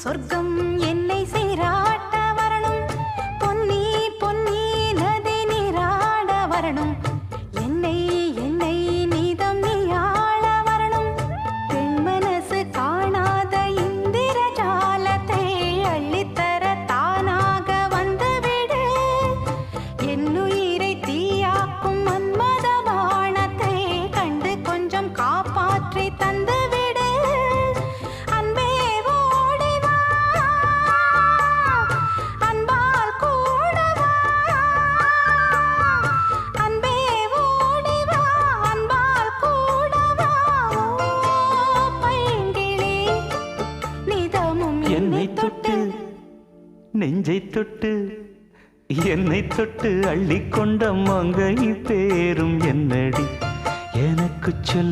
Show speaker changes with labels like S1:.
S1: சொர்க்கம் என்னை சீராட்ட வரணும், பொன்னி பொன்னி நதி நீராட வரணும், என்னை என்னை நீதம் நீயாள வரணும். பெண் மனசு காணாத இந்திர ஜாலத்தை அள்ளித்தர தானாக வந்துவிடு. என்னுயிரை தீயாக்கும் மன்மத பாணத்தை கண்டு கொஞ்சம் காப்பாற்றி தந்துவிடு. அன்பே ஓடிவா, அன்பால் கூடவா, அன்பே ஓடிவா, அன்பால் கூடவா. ஓ பைங்கிளி, நிதமும்
S2: என்னை தொட்டு நெஞ்சை தொட்டு என்னை தொட்டு அள்ளிக்கொண்ட மங்கை பேரும் என்னடி எனக்கு சொல்.